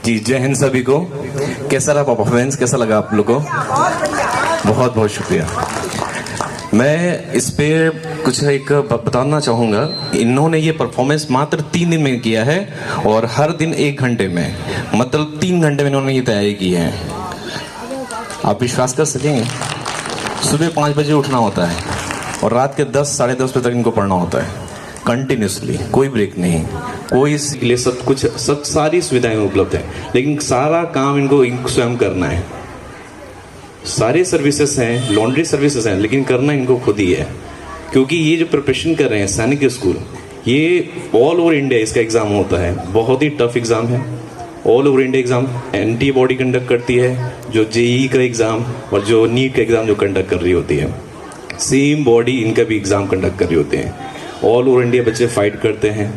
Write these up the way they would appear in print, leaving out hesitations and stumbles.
जी जय हिंद सभी को। कैसा रहा परफॉर्मेंस, कैसा लगा आप लोगों को? बहुत बहुत शुक्रिया। मैं इस पे कुछ एक बताना चाहूँगा। इन्होंने ये परफॉर्मेंस मात्र 3 दिन में किया है और हर दिन 1 घंटे में, मतलब 3 घंटे में इन्होंने ये तैयारी की है। आप विश्वास कर सकेंगे? सुबह 5 बजे उठना होता है और रात के 10 साढ़े 10 बजे तक इनको पढ़ना होता है कंटिन्यूसली, कोई ब्रेक नहीं, कोई इसके लिए सब कुछ, सब सारी सुविधाएं उपलब्ध है, लेकिन सारा काम इनको स्वयं करना है। सारे सर्विसेज हैं, लॉन्ड्री सर्विसेज हैं, लेकिन करना इनको खुद ही है। क्योंकि ये जो प्रिपरेशन कर रहे हैं सैनिक स्कूल, ये ऑल ओवर इंडिया इसका एग्ज़ाम होता है। बहुत ही टफ एग्ज़ाम है, all over India exam. NTA body conduct करती है जो जेई का एग्ज़ाम और जो नीट का एग्ज़ाम जो कंडक्ट कर रही होती है, सेम बॉडी इनका भी एग्ज़ाम कंडक्ट कर रही होती है। ऑल ओवर इंडिया बच्चे फाइट करते हैं।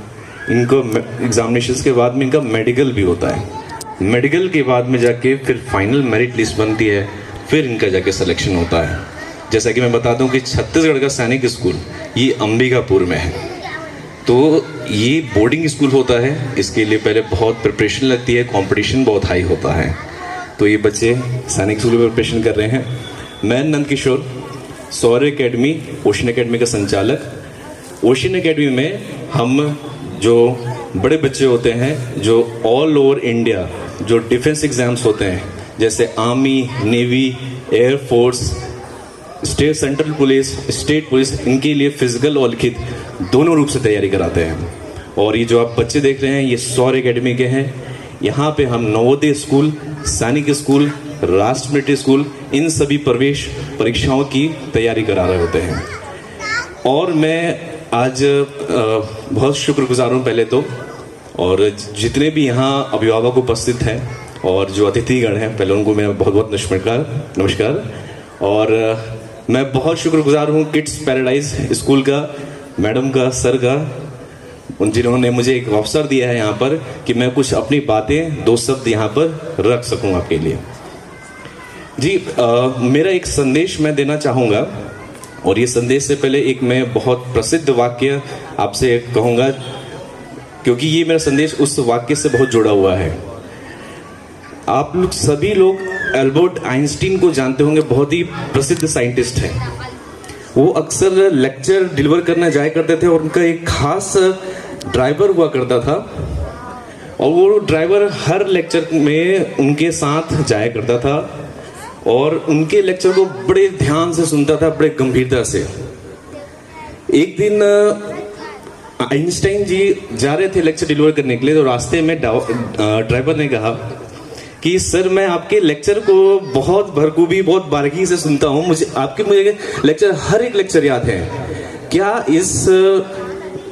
इनको एग्जामिनेशंस के बाद में इनका मेडिकल भी होता है। मेडिकल के बाद में जाके फिर फाइनल मेरिट लिस्ट बनती है, फिर इनका जाके सिलेक्शन होता है। जैसा कि मैं बता दूं कि छत्तीसगढ़ का सैनिक स्कूल ये अंबिकापुर में है, तो ये बोर्डिंग स्कूल होता है। इसके लिए पहले बहुत प्रिपरेशन लगती है, कंपटीशन बहुत हाई होता है। तो ये बच्चे सैनिक स्कूल में प्रिपरेशन कर रहे हैं। मैं नंद किशोर, सौर्य अकेडमी, ओशन अकेडमी का संचालक। ओशन अकेडमी में हम जो बड़े बच्चे होते हैं, जो ऑल ओवर इंडिया जो डिफेंस एग्जाम्स होते हैं, जैसे army, navy, air force, state central police, state police, इनके लिए फिजिकल और लिखित दोनों रूप से तैयारी कराते हैं। और ये जो आप बच्चे देख रहे हैं ये सौर्य अकेडमी के हैं। यहाँ पे हम नवोदय स्कूल, सैनिक स्कूल, राष्ट्र मिलिट्री स्कूल, इन सभी प्रवेश परीक्षाओं की तैयारी करा रहे होते हैं। और मैं आज बहुत शुक्रगुजार हूँ पहले तो, और जितने भी यहाँ अभिभावक उपस्थित हैं और जो अतिथिगण हैं, पहले उनको मैं बहुत बहुत नमस्कार। और मैं बहुत शुक्रगुजार हूँ किड्स पैराडाइज स्कूल का, मैडम का, सर का, उन जिन्होंने मुझे एक अवसर दिया है यहाँ पर कि मैं कुछ अपनी बातें 2 शब्द यहाँ पर रख सकूँ आपके लिए। जी मेरा एक संदेश मैं देना चाहूँगा, और ये संदेश से पहले एक मैं बहुत प्रसिद्ध वाक्य आपसे कहूँगा, क्योंकि ये मेरा संदेश उस वाक्य से बहुत जुड़ा हुआ है। आप लोग सभी लोग एल्बर्ट आइंस्टीन को जानते होंगे, बहुत ही प्रसिद्ध साइंटिस्ट हैं। वो अक्सर लेक्चर डिलीवर करने जाया करते थे और उनका एक खास ड्राइवर हुआ करता था, और वो ड्राइवर हर लेक्चर में उनके साथ जाया करता था और उनके लेक्चर को बड़े ध्यान से सुनता था, बड़े गंभीरता से। एक दिन आइंस्टाइन जी जा रहे थे लेक्चर डिलीवर करने के लिए, तो रास्ते में ड्राइवर ने कहा कि सर मैं आपके लेक्चर को बहुत भरखूबी, बहुत बारीकी से सुनता हूँ, मुझे लेक्चर, हर एक लेक्चर याद है। क्या इस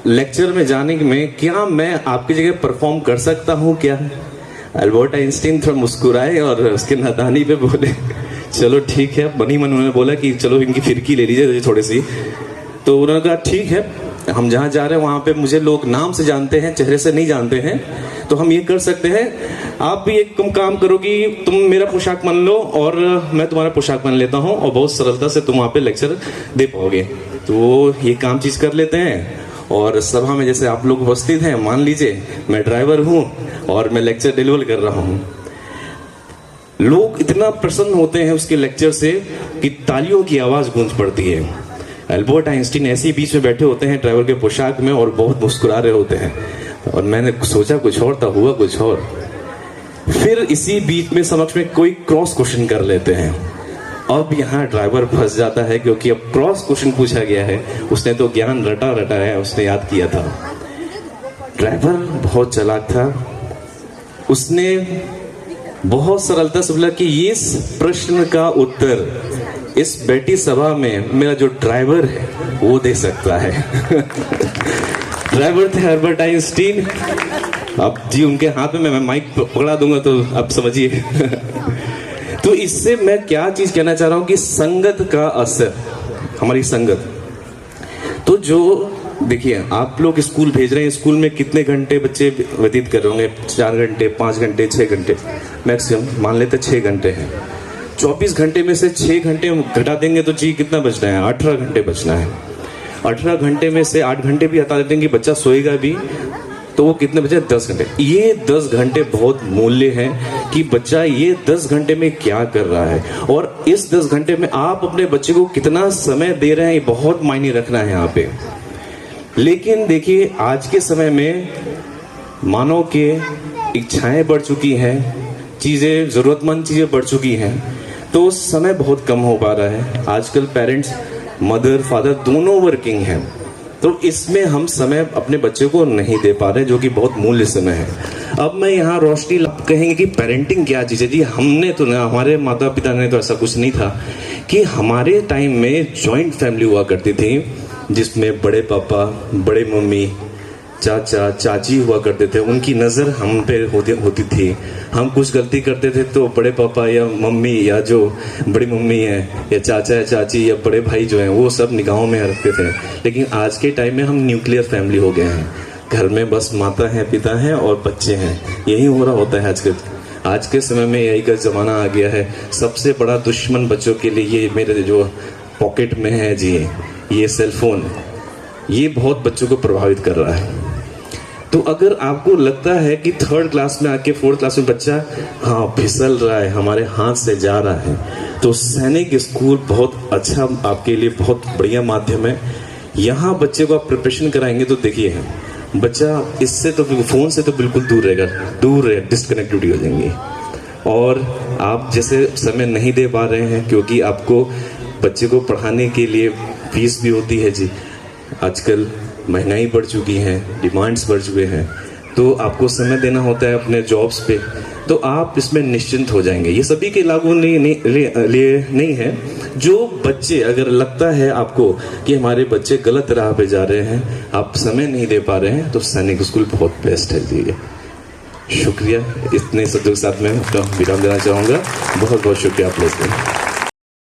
लेक्चर में जाने में क्या मैं आपकी जगह परफॉर्म कर सकता हूँ क्या? एल्बर्ट आइंस्टीन थोड़ा मुस्कुराए और उसके नादानी पे बोले चलो ठीक है। मन ही मन उन्होंने बोला कि चलो इनकी फिरकी ले लीजिए थोड़ी सी। तो उन्होंने कहा ठीक है, हम जहाँ जा रहे हैं वहाँ पे मुझे लोग नाम से जानते हैं, चेहरे से नहीं जानते हैं, तो हम ये कर सकते हैं, आप भी एक काम करो कि तुम मेरा पोशाक पहन लो और मैं तुम्हारा पोशाक पहन लेता हूँ, और बहुत सरलता से तुम वहाँ पे लेक्चर दे पाओगे। तो ये काम चीज़ कर लेते हैं, और सभा में जैसे आप लोग उपस्थित हैं, मान लीजिए मैं ड्राइवर हूँ और मैं लेक्चर डिलीवर कर रहा हूँ। लोग इतना प्रसन्न होते हैं उसके लेक्चर से कि तालियों की आवाज़ गूंज पड़ती है। एल्बर्ट आइंस्टीन ऐसे ही बीच में बैठे होते हैं ड्राइवर के पोशाक में और बहुत मुस्कुरा रहे होते हैं, और मैंने सोचा कुछ और था, हुआ कुछ और। फिर इसी बीच में समक्ष में कोई क्रॉस क्वेश्चन कर लेते हैं। अब यहाँ ड्राइवर फंस जाता है, क्योंकि अब क्रॉस क्वेश्चन पूछा गया है, उसने तो ज्ञान रटा है, उसने याद किया था। ड्राइवर बहुत चालाक था, उसने बहुत सरलता से बोला कि इस प्रश्न का उत्तर इस बैठी सभा में मेरा जो ड्राइवर है वो दे सकता है। ड्राइवर थे एल्बर्ट आइंस्टीन। अब जी उनके हाथ में मैं माइक पकड़ा दूंगा तो आप समझिए। तो इससे मैं क्या चीज कहना चाह रहा हूं कि संगत का असर, हमारी संगत। तो जो देखिए आप लोग स्कूल भेज रहे हैं, स्कूल में कितने घंटे बच्चे व्यतीत कर रहे होंगे? 4 घंटे, 5 घंटे, 6 घंटे मैक्सिमम, मान लेते 6 घंटे हैं। 24 घंटे में से 6 घंटे घटा देंगे तो जी कितना बचना है? 18 घंटे बचना है। 18 घंटे में से 8 घंटे भी हटा देते हैं कि बच्चा सोएगा भी, तो वो कितने बचे? 10 घंटे। ये 10 घंटे बहुत मूल्य हैं कि बच्चा ये 10 घंटे में क्या कर रहा है, और इस 10 घंटे में आप अपने बच्चे को कितना समय दे रहे हैं, ये बहुत मायने रखना है यहाँ पे। लेकिन देखिए आज के समय में मानव के इच्छाएं बढ़ चुकी हैं, चीज़ें, ज़रूरतमंद चीज़ें बढ़ चुकी हैं, तो समय बहुत कम हो पा रहा है। आजकल पेरेंट्स, मदर फादर दोनों वर्किंग हैं, तो इसमें हम समय अपने बच्चे को नहीं दे पा रहे, जो कि बहुत मूल्य समय है। अब मैं यहाँ रोशनी कहेंगे कि पेरेंटिंग क्या चीज़ है जी। हमने तो ना, हमारे माता पिता ने तो ऐसा कुछ नहीं था कि हमारे टाइम में जॉइंट फैमिली हुआ करती थी, जिसमें बड़े पापा, बड़े मम्मी, चाचा चाची हुआ करते थे। उनकी नज़र हम पे होती थी। हम कुछ गलती करते थे तो बड़े पापा या मम्मी या जो बड़ी मम्मी है या चाचा या चाची या बड़े भाई जो हैं वो सब निगाहों में रखते थे। लेकिन आज के टाइम में हम न्यूक्लियर फैमिली हो गए हैं। घर में बस माता है, पिता है और बच्चे हैं। यही हो रहा होता है आज के समय में। यही का ज़माना आ गया है। सबसे बड़ा दुश्मन बच्चों के लिए ये मेरे जो पॉकेट में है जी, ये सेलफोन, ये बहुत बच्चों को प्रभावित कर रहा है। तो अगर आपको लगता है कि 3rd क्लास में आके 4th क्लास में बच्चा फिसल रहा है, हमारे हाथ से जा रहा है, तो सैनिक स्कूल बहुत अच्छा, आपके लिए बहुत बढ़िया माध्यम है। यहाँ बच्चे को आप प्रिपरेशन कराएंगे तो देखिए बच्चा इससे तो, फ़ोन से तो बिल्कुल दूर रहेगा, डिस्कनेक्टिविटी हो जाएंगी। और आप जैसे समय नहीं दे पा रहे हैं क्योंकि आपको बच्चे को पढ़ाने के लिए फीस भी होती है जी। आजकल महंगाई बढ़ चुकी है, डिमांड्स बढ़ चुके हैं, तो आपको समय देना होता है अपने जॉब्स पे, तो आप इसमें निश्चिंत हो जाएंगे। ये सभी के लागू नहीं है। जो बच्चे, अगर लगता है आपको कि हमारे बच्चे गलत राह पे जा रहे हैं, आप समय नहीं दे पा रहे हैं, तो सैनिक स्कूल बहुत बेस्ट है जी। शुक्रिया। इतने शब्दों के साथ मैं अपना विराम देना चाहूँगा। बहुत बहुत शुक्रिया आप लोगों का।